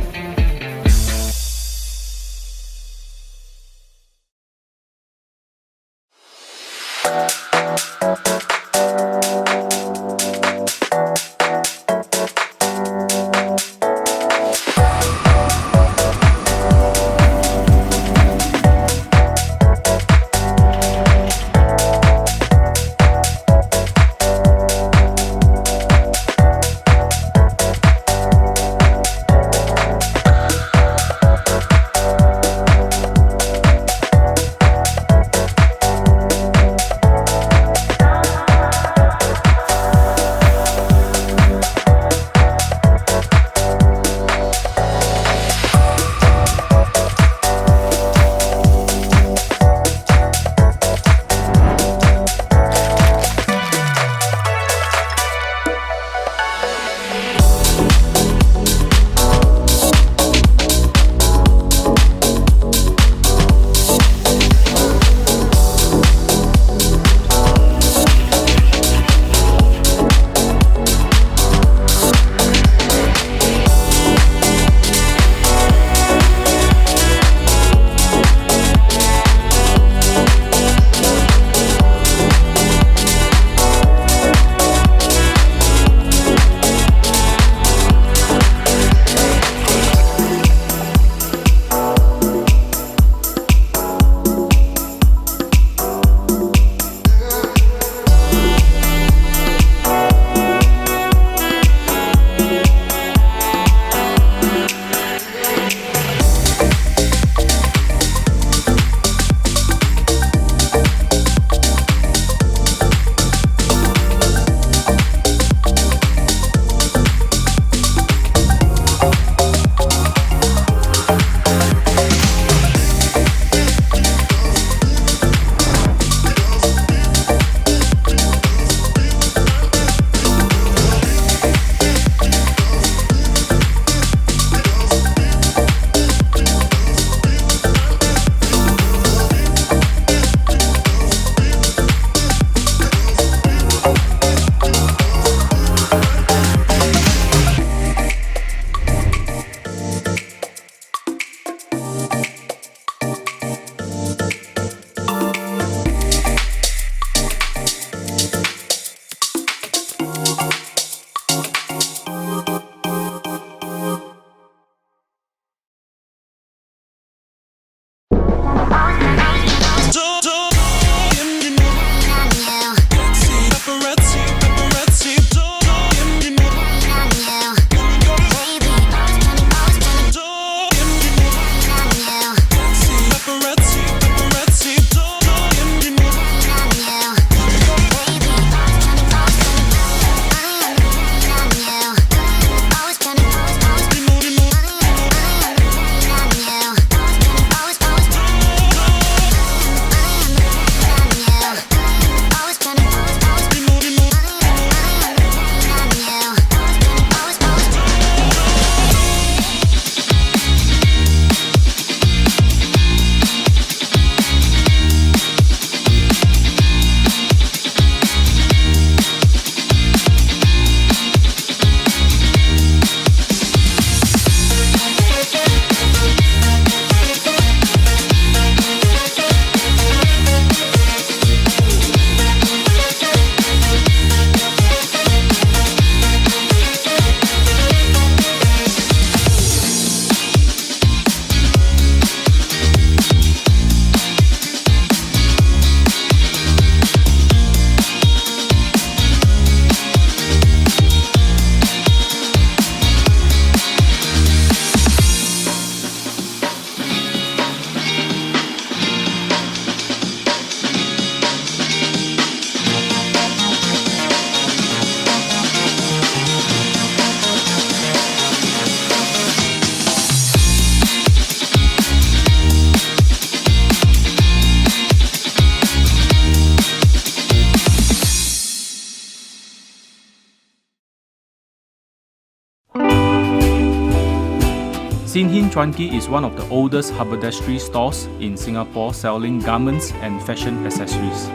Sin Hin Chuan Ki is one of the oldest haberdashery stores in Singapore selling garments and fashion accessories.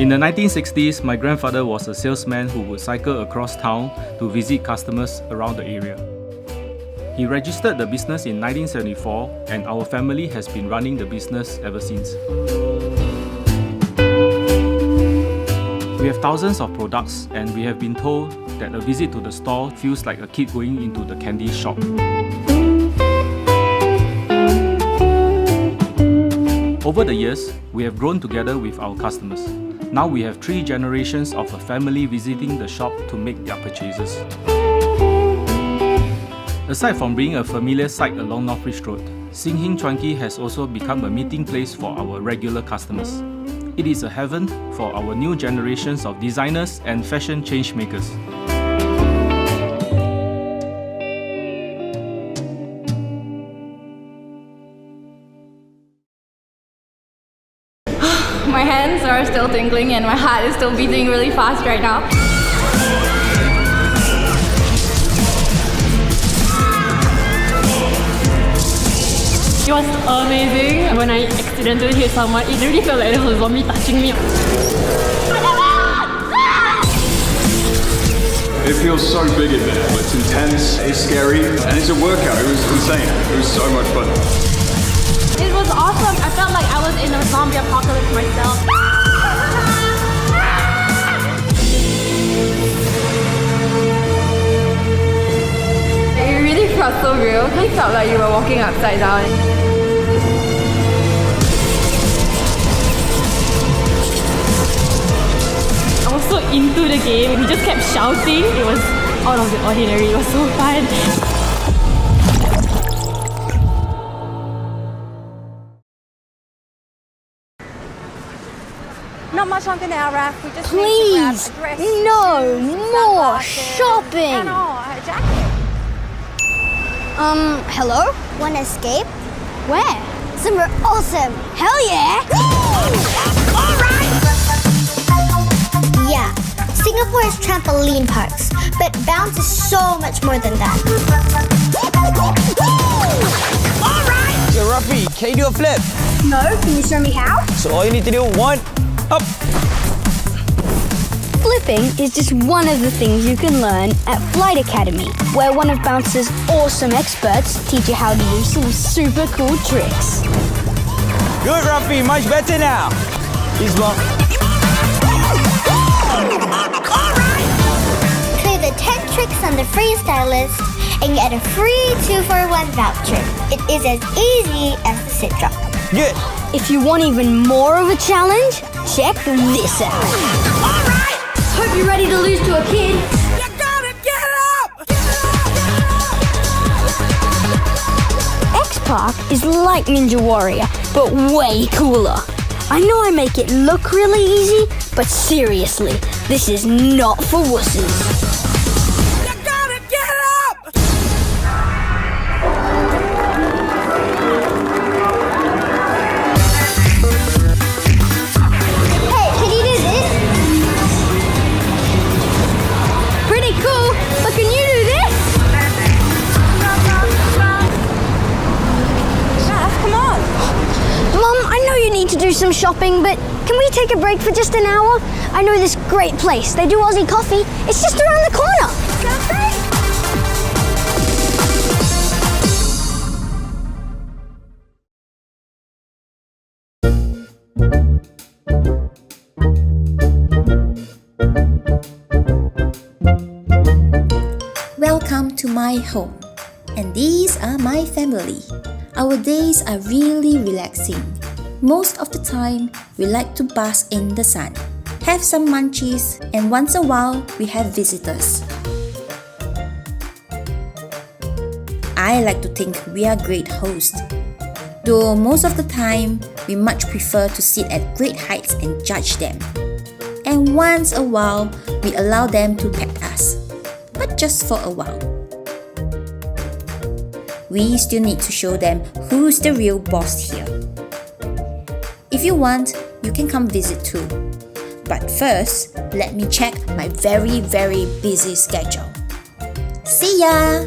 In the 1960s, my grandfather was a salesman who would cycle across town to visit customers around the area. He registered the business in 1974 and our family has been running the business ever since. We have thousands of products and we have been told that a visit to the store feels like a kid going into the candy shop. Over the years, we have grown together with our customers. Now we have 3 generations of a family visiting the shop to make their purchases. Aside from being a familiar sight along North Ridge Road, Sin Hin Chuan Ki has also become a meeting place for our regular customers. It is a heaven for our new generations of designers and fashion changemakers. My hands are still tingling and my heart is still beating really fast right now. It was amazing. When I accidentally hit someone, it really felt like there was a zombie touching me. It feels so big in there. It's intense, it's scary, and it's a workout. It was insane. It was so much fun. It was awesome. I felt like I was in a zombie apocalypse myself. It really felt so real. It felt like you were walking upside down. I was so into the game. We just kept shouting. It was out of the ordinary. It was so fun. Not much longer now, Raph. We just need to grab a dress. No more shopping. A jacket. Hello? Wanna escape? Where? Somewhere awesome. Hell yeah! Alright! Yeah, Singapore has trampoline parks, but bounce is so much more than that. Alright! Yo, Rafi, can you do a flip? No, can you show me how? So all you need to do, 1, up. Flipping is just one of the things you can learn at Flight Academy, where one of Bounce's awesome experts teach you how to do some super cool tricks. Good, Rafi, much better now. This one. Clear the 10 tricks on the freestyle list and get a free 2-for-1 voucher. It is as easy as the sit drop. Good. If you want even more of a challenge, check this out. Alright! Hope you're ready to lose to a kid. You gotta get up! X-Park is like Ninja Warrior, but way cooler. I know I make it look really easy, but seriously, this is not for wusses. To do some shopping, but can we take a break for just an hour? I know this great place. They do Aussie coffee. It's just around the corner. Welcome to my home, and these are my family. Our days are really relaxing. Most of the time, we like to bask in the sun, have some munchies, and once a while, we have visitors. I like to think we are great hosts, though most of the time, we much prefer to sit at great heights and judge them. And once a while, we allow them to pet us, but just for a while. We still need to show them who's the real boss here. If you want, you can come visit too. But first, let me check my very, very busy schedule. See ya!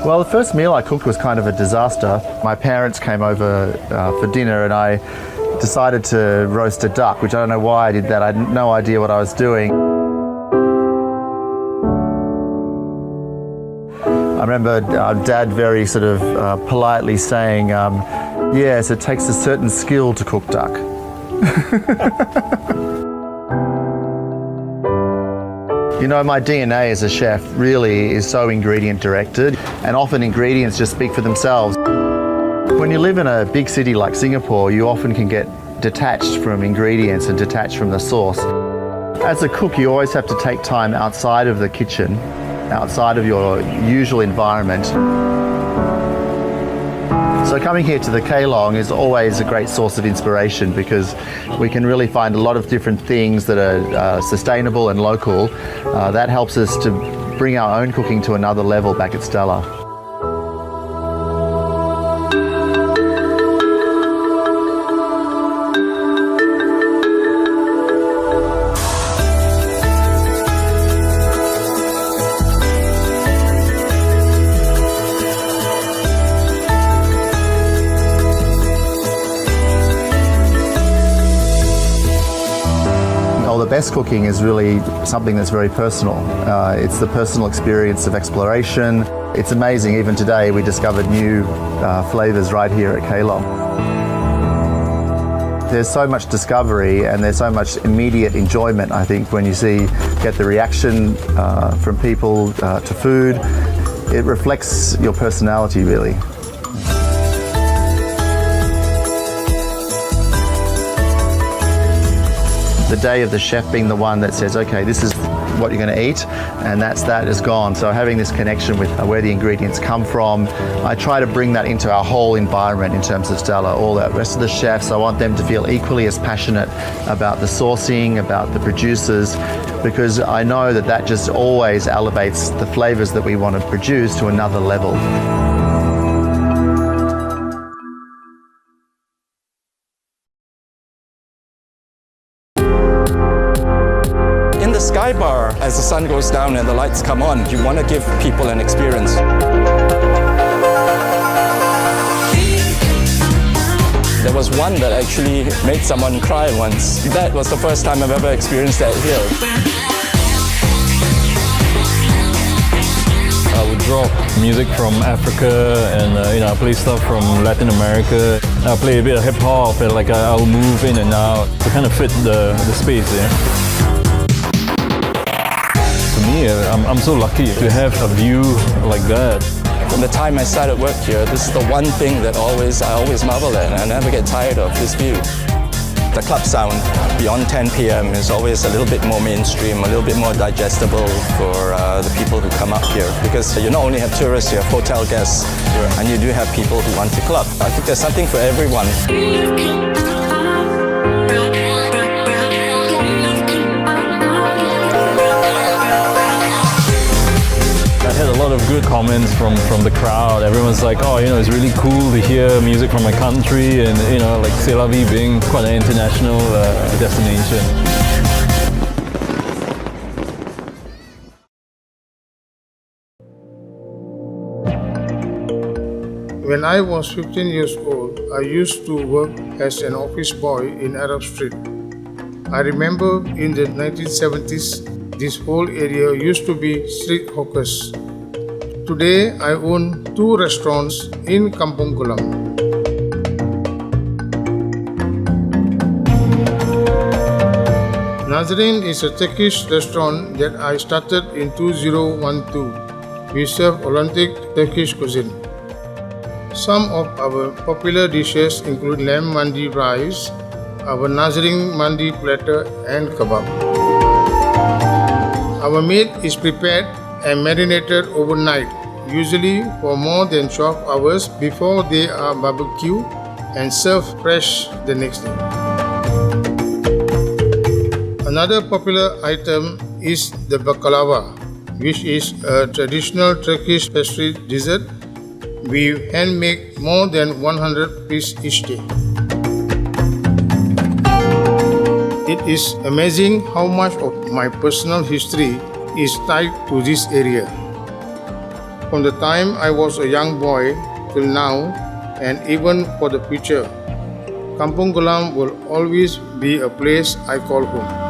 Well, the first meal I cooked was kind of a disaster. My parents came over for dinner and I decided to roast a duck, which I don't know why I did that. I had no idea what I was doing. I remember Dad very sort of politely saying, yes, it takes a certain skill to cook duck. You know, my DNA as a chef really is so ingredient directed, and often ingredients just speak for themselves. When you live in a big city like Singapore, you often can get detached from ingredients and detached from the source. As a cook, you always have to take time outside of the kitchen, outside of your usual environment. So coming here to the Keelong is always a great source of inspiration because we can really find a lot of different things that are sustainable and local. That helps us to bring our own cooking to another level back at Stella. The best cooking is really something that's very personal. It's the personal experience of exploration. It's amazing, even today we discovered new flavours right here at Keelong. There's so much discovery and there's so much immediate enjoyment, I think, when you get the reaction from people to food. It reflects your personality, really. The day of the chef being the one that says, okay, this is what you're going to eat, and that is gone. So having this connection with where the ingredients come from, I try to bring that into our whole environment in terms of Stella. All the rest of the chefs, I want them to feel equally as passionate about the sourcing, about the producers, because I know that just always elevates the flavors that we want to produce to another level. Sky bar, as the sun goes down and the lights come on, you want to give people an experience. There was one that actually made someone cry once. That was the first time I've ever experienced that here. I would drop music from Africa and I play stuff from Latin America. I play a bit of hip hop and I'll move in and out to kind of fit the space. Yeah. I'm so lucky to have a view like that. From the time I started work here, this is the one thing that I always marvel at, and I never get tired of this view. The club sound beyond 10 p.m. is always a little bit more mainstream, a little bit more digestible for the people who come up here. Because you not only have tourists, you have hotel guests, and you do have people who want to club. I think there's something for everyone. I had a lot of good comments from the crowd. Everyone's like, oh, it's really cool to hear music from my country, and like C'est La Vie being quite an international destination. When I was 15 years old, I used to work as an office boy in Arab Street. I remember in the 1970s, this whole area used to be street hawkers. Today, I own 2 restaurants in Kampong Glam. Nazarene is a Turkish restaurant that I started in 2012. We serve authentic Turkish cuisine. Some of our popular dishes include lamb mandi rice, our Nazarene mandi platter, and kebab. Our meat is prepared and marinated overnight, usually for more than 12 hours before they are barbecued and served fresh the next day. Another popular item is the baklava, which is a traditional Turkish pastry dessert. We hand make more than 100 pieces each day. It is amazing how much of my personal history is tied to this area. From the time I was a young boy till now, and even for the future, Kampong Glam will always be a place I call home.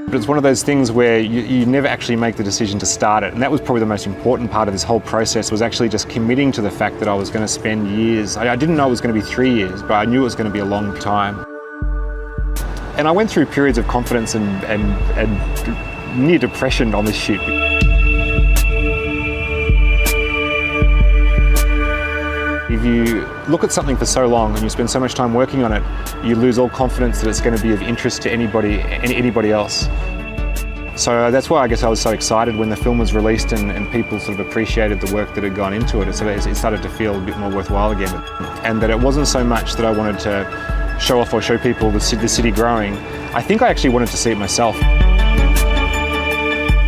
But it's one of those things where you never actually make the decision to start it. And that was probably the most important part of this whole process, was actually just committing to the fact that I was going to spend years. I didn't know it was going to be 3 years, but I knew it was going to be a long time. And I went through periods of confidence and near depression on this shoot. If you look at something for so long and you spend so much time working on it, you lose all confidence that it's going to be of interest to anybody else. So that's why I guess I was so excited when the film was released and people sort of appreciated the work that had gone into it. So it started to feel a bit more worthwhile again. And that it wasn't so much that I wanted to show off or show people the city growing. I think I actually wanted to see it myself.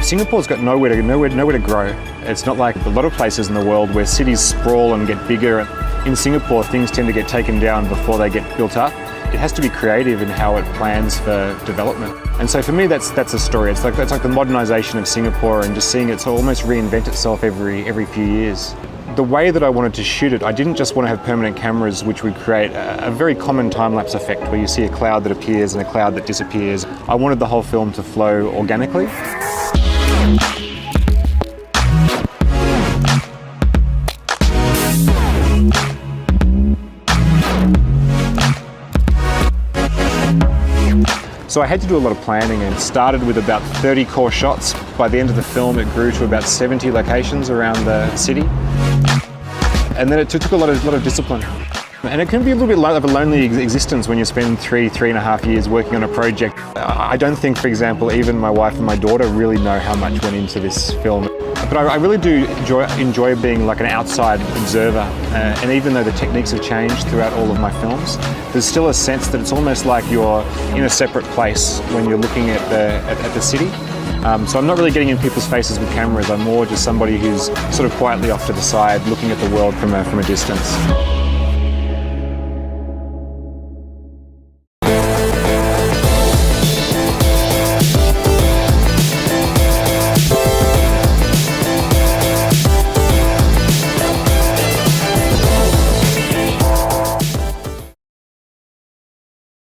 Singapore's got nowhere to grow. It's not like a lot of places in the world where cities sprawl and get bigger. In Singapore, things tend to get taken down before they get built up. It has to be creative in how it plans for development. And so for me, that's a story. It's like the modernisation of Singapore, and just seeing it almost reinvent itself every few years. The way that I wanted to shoot it, I didn't just want to have permanent cameras which would create a very common time-lapse effect where you see a cloud that appears and a cloud that disappears. I wanted the whole film to flow organically. So I had to do a lot of planning, and started with about 30 core shots. By the end of the film, it grew to about 70 locations around the city. And then it took a lot of discipline. And it can be a little bit of a lonely existence when you spend 3.5 years working on a project. I don't think, for example, even my wife and my daughter really know how much went into this film. But I really do enjoy being like an outside observer. And even though the techniques have changed throughout all of my films, there's still a sense that it's almost like you're in a separate place when you're looking at the city. So I'm not really getting in people's faces with cameras. I'm more just somebody who's sort of quietly off to the side, looking at the world from a distance.